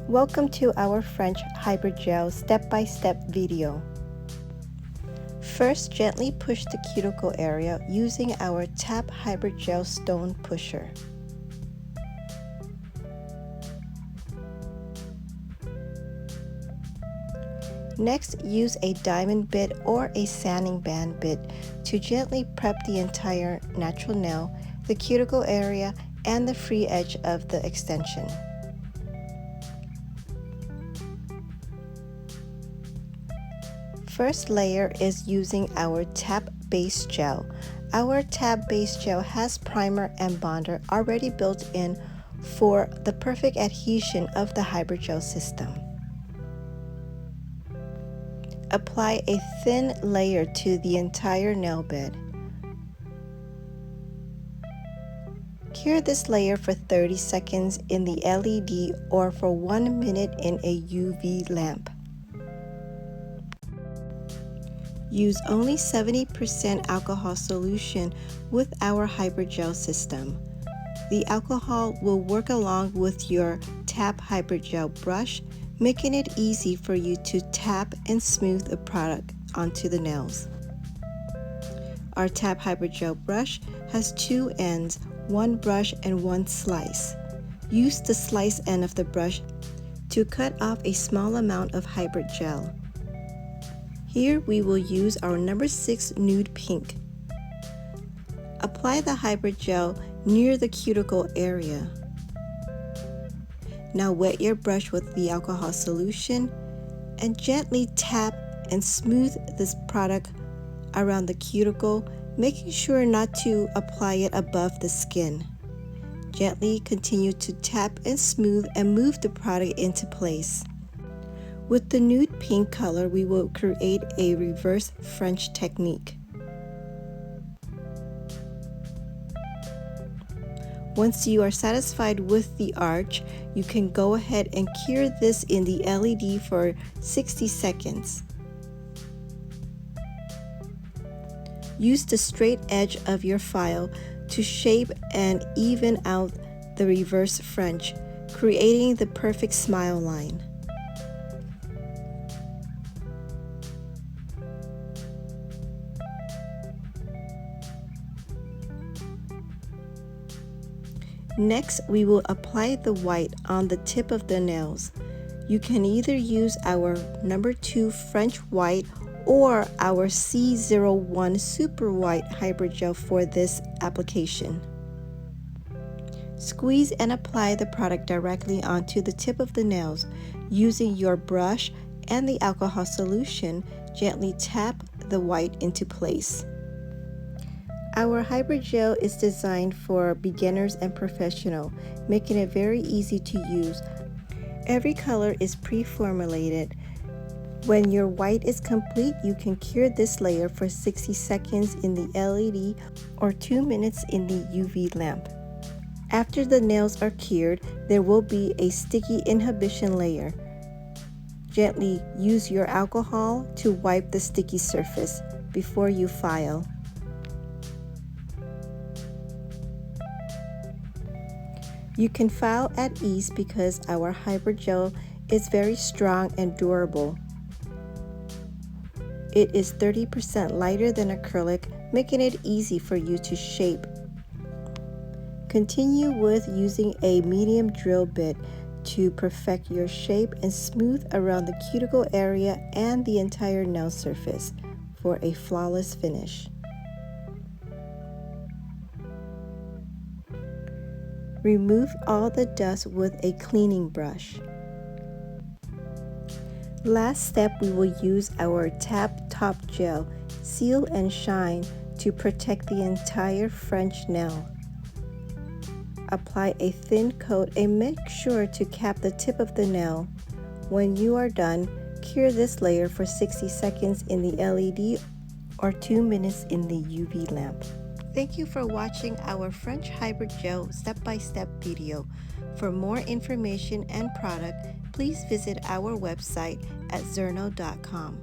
Welcome to our French Hybrid Gel step-by-step video. First, gently push the cuticle area using our T.A.P Hybrid Gel Stone Pusher. Next, use a diamond bit or a sanding band bit to gently prep the entire natural nail, the cuticle area, and the free edge of the extension. First layer is using our T.A.P base gel. Our T.A.P base gel has primer and bonder already built in for the perfect adhesion of the hybrid gel system. Apply a thin layer to the entire nail bed. Cure this layer for 30 seconds in the LED or for 1 minute in a UV lamp. Use only 70% alcohol solution with our hybrid gel system. The alcohol will work along with your T.A.P hybrid gel brush, making it easy for you to tap and smooth the product onto the nails. Our T.A.P hybrid gel brush has two ends, one brush and one slice. Use the slice end of the brush to cut off a small amount of hybrid gel. Here we will use our number 6 nude pink. Apply the hybrid gel near the cuticle area. Now wet your brush with the alcohol solution and gently tap and smooth this product around the cuticle, making sure not to apply it above the skin. Gently continue to tap and smooth and move the product into place. With the nude pink color, we will create a reverse French technique. Once you are satisfied with the arch, you can go ahead and cure this in the LED for 60 seconds. Use the straight edge of your file to shape and even out the reverse French, creating the perfect smile line. Next, we will apply the white on the tip of the nails. You can either use our number 2 French white or our C01 super white hybrid gel for this application. Squeeze and apply the product directly onto the tip of the nails. Using your brush and the alcohol solution, gently tap the white into place. Our hybrid gel is designed for beginners and professional, making it very easy to use. Every color is pre-formulated. When your white is complete, you can cure this layer for 60 seconds in the LED or 2 minutes in the UV lamp. After the nails are cured, there will be a sticky inhibition layer. Gently use your alcohol to wipe the sticky surface before you file. You can file at ease because our hybrid gel is very strong and durable. It is 30% lighter than acrylic, making it easy for you to shape. Continue with using a medium drill bit to perfect your shape and smooth around the cuticle area and the entire nail surface for a flawless finish. Remove all the dust with a cleaning brush. Last step, we will use our T.A.P Top Gel Seal and Shine to protect the entire French nail. Apply a thin coat and make sure to cap the tip of the nail. When you are done, cure this layer for 60 seconds in the LED or 2 minutes in the UV lamp. Thank you for watching our French Hybrid Gel step-by-step video. For more information and product, please visit our website at zerno.com.